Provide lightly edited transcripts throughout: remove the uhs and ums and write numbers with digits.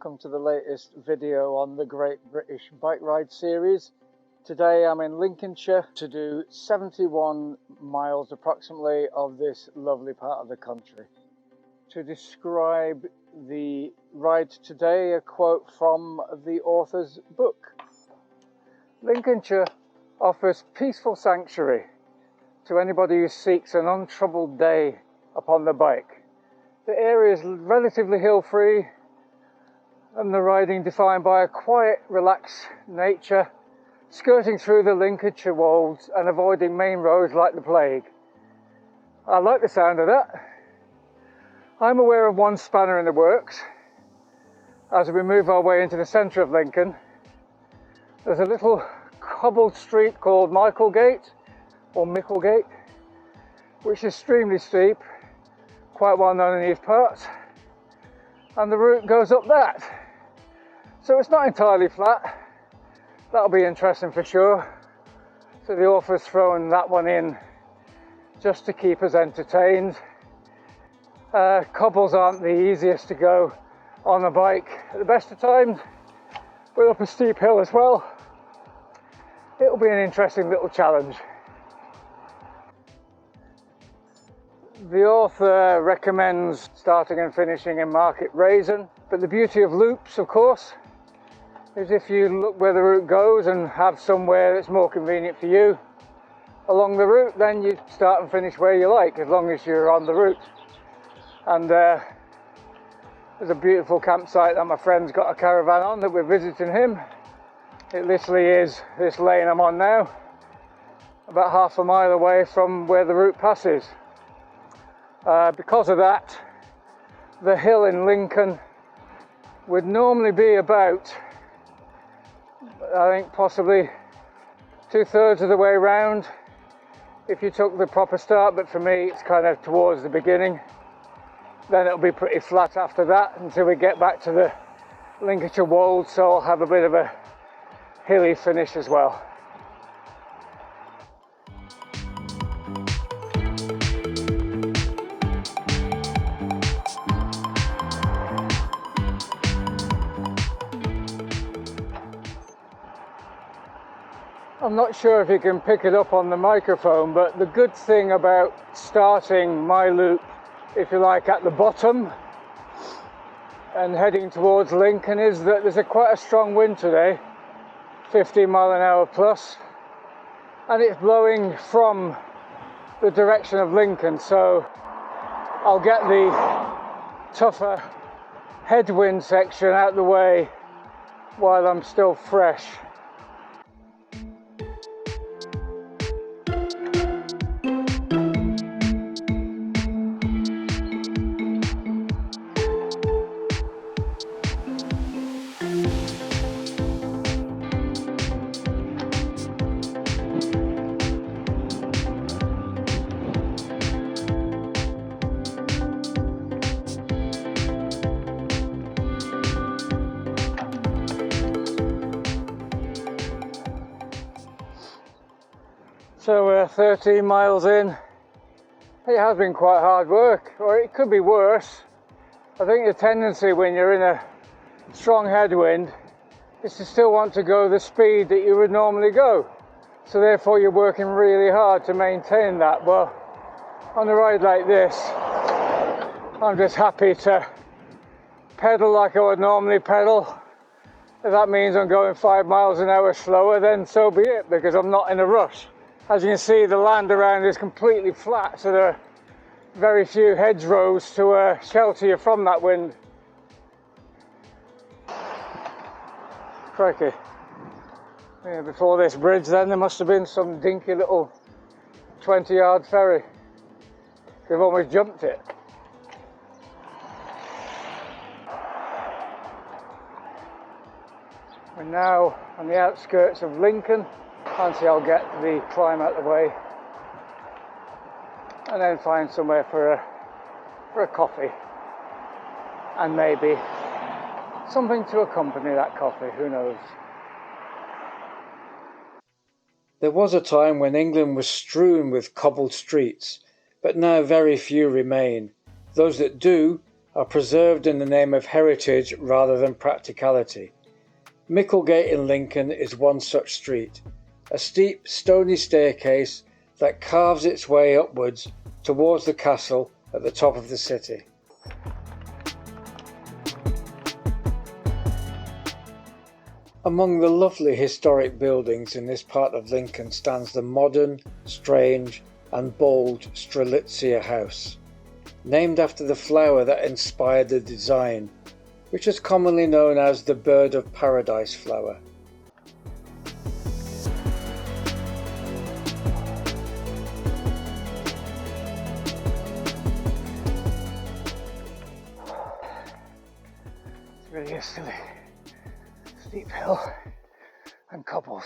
welcome to the latest video on the Great British Bike Ride series. Today I'm in Lincolnshire to do 71 miles approximately of this lovely part of the country. To describe the ride today, a quote from the author's book. Lincolnshire offers peaceful sanctuary to anybody who seeks an untroubled day upon the bike. The area is relatively hill-free and the riding defined by a quiet, relaxed nature, skirting through the Lincolnshire Wolds and avoiding main roads like the plague. I like the sound of that. I'm aware of one spanner in the works. As we move our way into the centre of Lincoln, there's a little cobbled street called Michaelgate, or Micklegate, which is extremely steep, quite well known in these parts, and the route goes up that. So it's not entirely flat. That'll be interesting for sure. So the author's thrown that one in just to keep us entertained. Cobbles aren't the easiest to go on a bike at the best of times. We're up a steep hill as well. It'll be an interesting little challenge. The author recommends starting and finishing in Market Raisin, but the beauty of loops, of course, is if you look where the route goes and have somewhere that's more convenient for you along the route, then you start and finish where you like, as long as you're on the route. And there's a beautiful campsite that my friend's got a caravan on that we're visiting him. It literally is this lane I'm on now, about half a mile away from where the route passes. Because of that, the hill in Lincoln would normally be about, I think, possibly 2/3 of the way round if you took the proper start, but for me it's kind of towards the beginning. Then it'll be pretty flat after that until we get back to the Lincolnshire Wolds, so I'll have a bit of a hilly finish as well. I'm not sure if you can pick it up on the microphone, but the good thing about starting my loop, if you like, at the bottom and heading towards Lincoln is that there's quite a strong wind today, 15 mile an hour plus, and it's blowing from the direction of Lincoln, so I'll get the tougher headwind section out the way while I'm still fresh. So we're 13 miles in. It has been quite hard work, or it could be worse. I think the tendency when you're in a strong headwind is to still want to go the speed that you would normally go. So therefore you're working really hard to maintain that. Well, on a ride like this, I'm just happy to pedal like I would normally pedal. If that means I'm going 5 miles an hour slower, then so be it, because I'm not in a rush. As you can see, the land around is completely flat, so there are very few hedgerows to shelter you from that wind. Crikey. Yeah, before this bridge then, there must have been some dinky little 20-yard ferry. They've almost jumped it. We're now on the outskirts of Lincoln. Fancy I'll get the climb out of the way and then find somewhere for a coffee and maybe something to accompany that coffee, who knows. There was a time when England was strewn with cobbled streets, but now very few remain. Those that do are preserved in the name of heritage rather than practicality. Micklegate in Lincoln is one such street, a steep stony staircase that carves its way upwards towards the castle at the top of the city. Among the lovely historic buildings in this part of Lincoln stands the modern, strange and bold Strelitzia House, named after the flower that inspired the design, which is commonly known as the bird of paradise flower. It's really a silly steep hill and cobbles.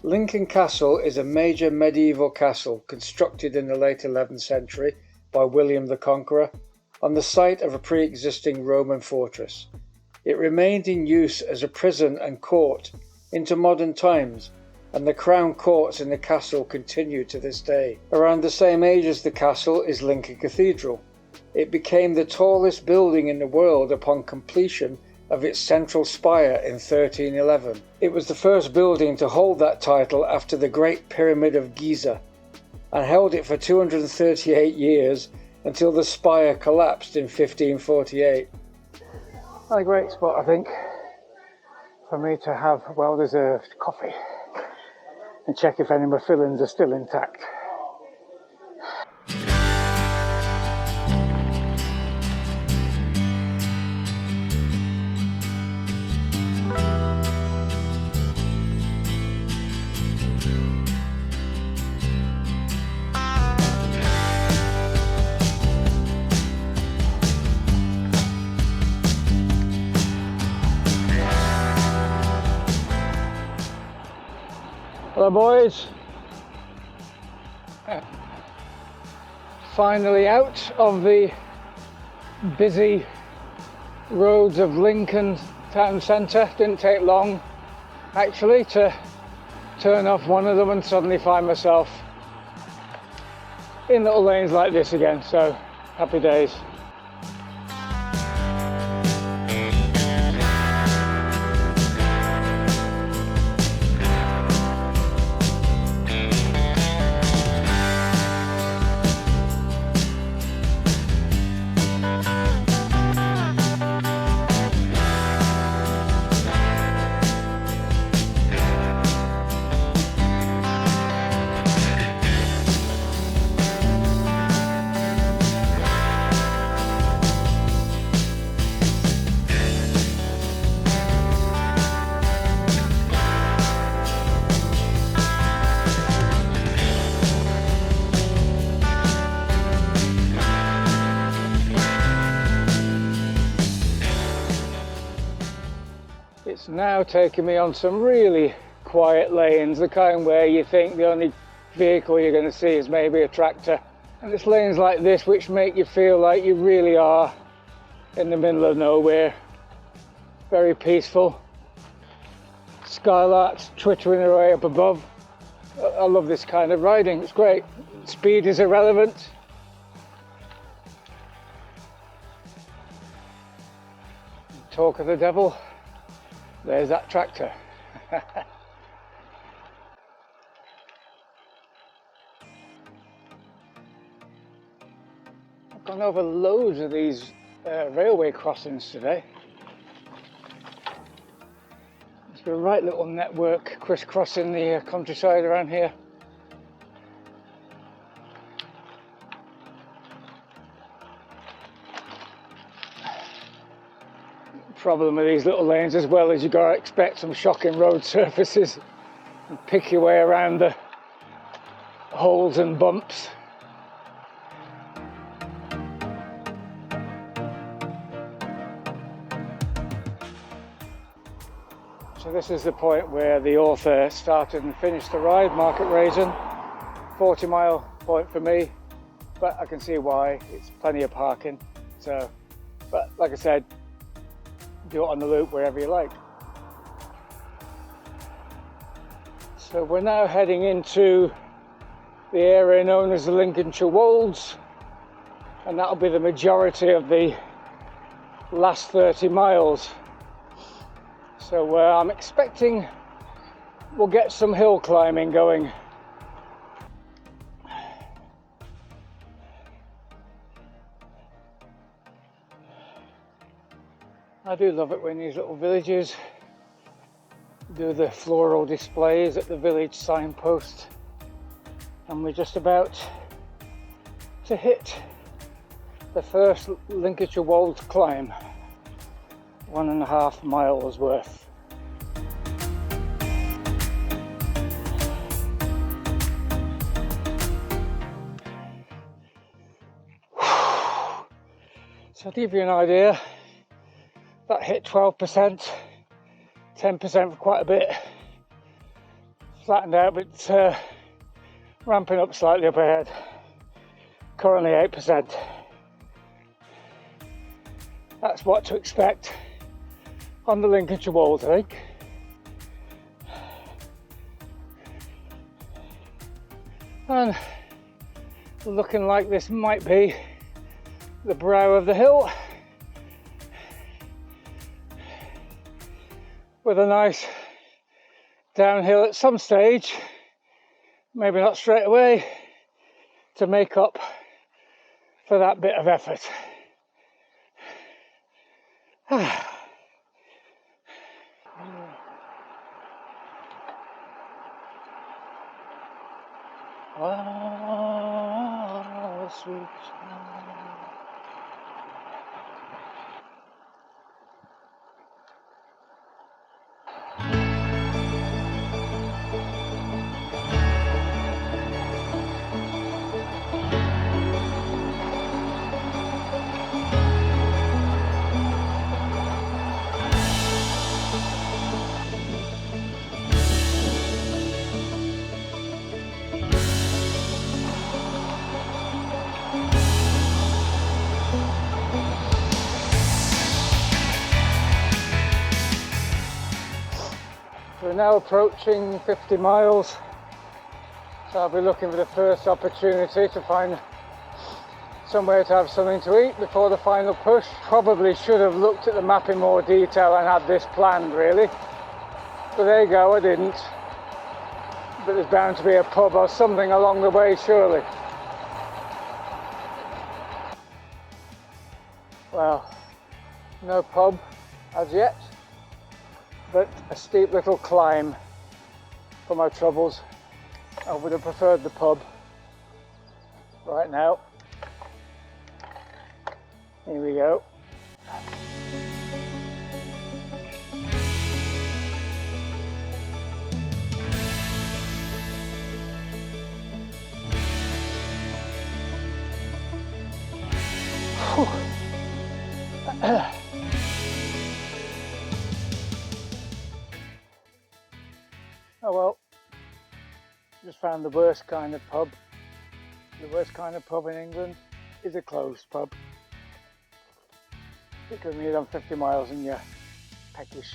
Lincoln Castle is a major medieval castle constructed in the late 11th century by William the Conqueror on the site of a pre-existing Roman fortress. It remained in use as a prison and court into modern times, and the crown courts in the castle continue to this day. Around the same age as the castle is Lincoln Cathedral. It became the tallest building in the world upon completion of its central spire in 1311. It was the first building to hold that title after the Great Pyramid of Giza, and held it for 238 years until the spire collapsed in 1548. A great spot, I think, for me to have well-deserved coffee and check if any of my fillings are still intact. Hello boys, finally out of the busy roads of Lincoln town centre. Didn't take long actually to turn off one of them and suddenly find myself in little lanes like this again, so happy days. It's now taking me on some really quiet lanes, the kind where you think the only vehicle you're going to see is maybe a tractor. And it's lanes like this which make you feel like you really are in the middle of nowhere. Very peaceful. Skylarks twittering away up above. I love this kind of riding, it's great. Speed is irrelevant. Talk of the devil. There's that tractor. I've gone over loads of these railway crossings today. It's a right little network crisscrossing the countryside around here. problem with these little lanes as well is you've got to expect some shocking road surfaces and pick your way around the holes and bumps. So this is the point where the author started and finished the ride, Market Raisin. 40-mile point for me, but I can see why. It's plenty of parking. So, but like I said, do it on the loop wherever you like. So we're now heading into the area known as the Lincolnshire Wolds, and that'll be the majority of the last 30 miles. So I'm expecting we'll get some hill climbing going. I do love it when these little villages do the floral displays at the village signpost, and we're just about to hit the first Lincolnshire Wolds climb, 1.5 miles worth. So to give you an idea, that hit 12%, 10% for quite a bit, flattened out, but ramping up slightly up ahead, currently 8%. That's what to expect on the Lincolnshire Wolds, I think. And looking like this might be the brow of the hill, with a nice downhill at some stage, maybe not straight away, to make up for that bit of effort. Oh, sweet. We're now approaching 50 miles, so I'll be looking for the first opportunity to find somewhere to have something to eat before the final push. Probably should have looked at the map in more detail and had this planned really, but there you go, I didn't. But there's bound to be a pub or something along the way, surely. Well, no pub as yet, but a steep little climb for my troubles. I would have preferred the pub right now. Here we go. Oh well, just found the worst kind of pub. The worst kind of pub in England is a closed pub. Because when you're on 50 miles and you're peckish.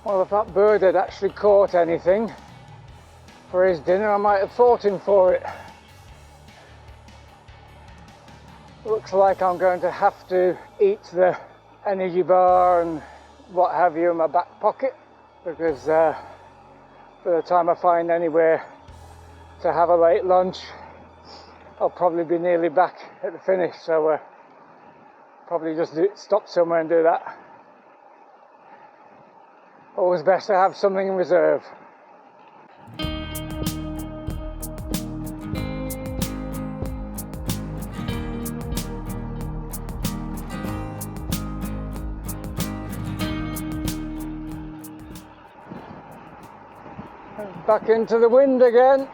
Well, if that bird had actually caught anything for his dinner, I might have fought him for it. Looks like I'm going to have to eat the energy bar and what have you in my back pocket, because by the time I find anywhere to have a late lunch, I'll probably be nearly back at the finish, so probably just stop somewhere and do that. Always best to have something in reserve. Back into the wind again.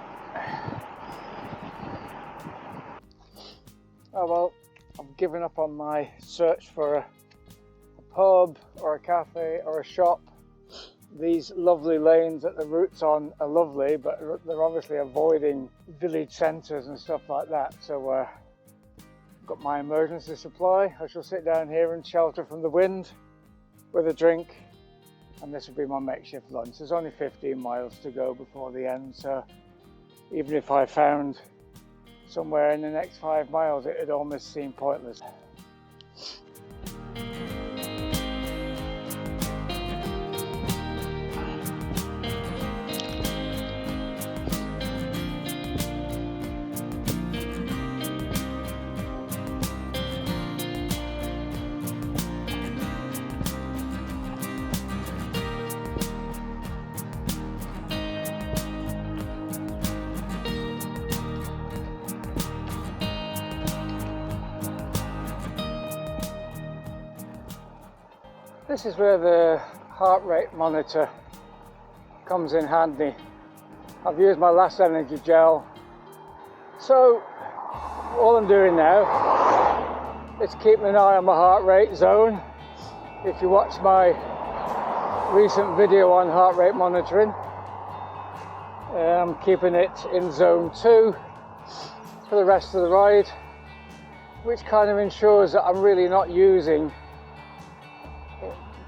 Oh well, I've given up on my search for a pub or a cafe or a shop. These lovely lanes that the route's on are lovely, but they're obviously avoiding village centres and stuff like that. So I've got my emergency supply. I shall sit down here and shelter from the wind with a drink, and this will be my makeshift lunch. There's only 15 miles to go before the end, so even if I found somewhere in the next 5 miles, it'd almost seem pointless. This is where the heart rate monitor comes in handy. I've used my last energy gel, so all I'm doing now is keeping an eye on my heart rate zone. If you watch my recent video on heart rate monitoring, I'm keeping it in zone 2 for the rest of the ride, which kind of ensures that I'm really not using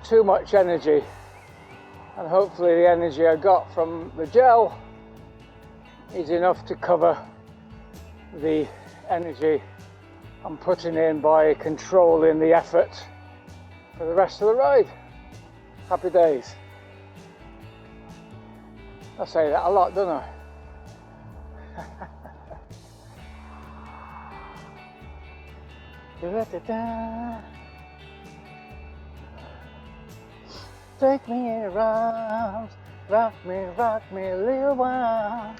too much energy, and hopefully the energy I got from the gel is enough to cover the energy I'm putting in by controlling the effort for the rest of the ride. Happy days. I say that a lot, don't I? Da-da-da-da. Take me in your arms, rock me a little while.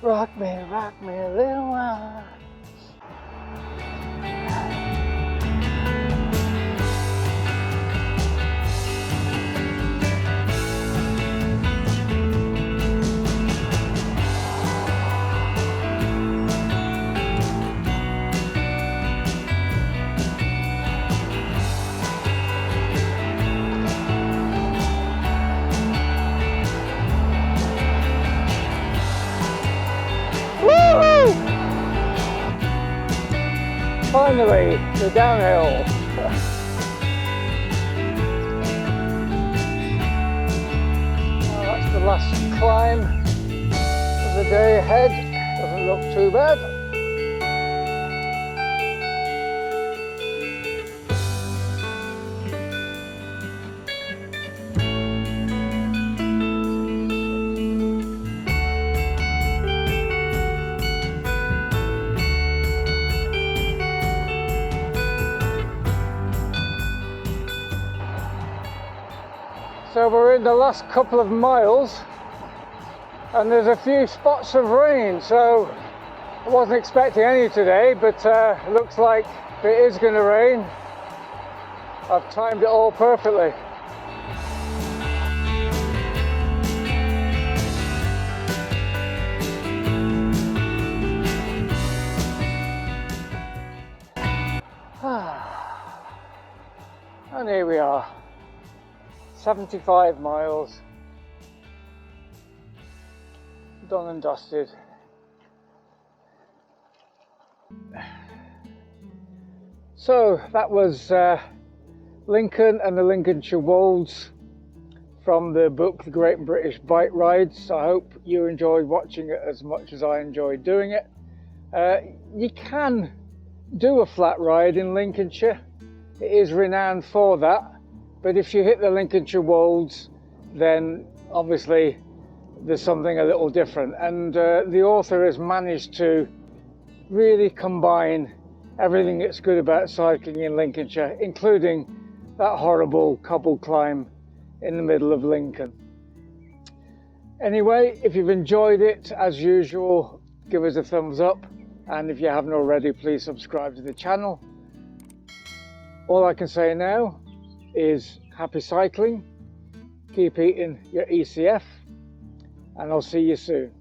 Rock me a little while. Finally, the downhill. Well, that's the last climb of the day ahead. Doesn't look too bad. So we're in the last couple of miles and there's a few spots of rain, so I wasn't expecting any today, but it looks like it is going to rain. I've timed it all perfectly. And here we are. 75 miles, done and dusted. So that was Lincoln and the Lincolnshire Wolds from the book The Great British Bike Rides. I hope you enjoyed watching it as much as I enjoyed doing it. You can do a flat ride in Lincolnshire. It is renowned for that. But if you hit the Lincolnshire Wolds, then obviously there's something a little different. And the author has managed to really combine everything that's good about cycling in Lincolnshire, including that horrible cobbled climb in the middle of Lincoln. Anyway, if you've enjoyed it, as usual, give us a thumbs up, and if you haven't already, please subscribe to the channel. All I can say now is happy cycling, keep eating your ECF, and I'll see you soon.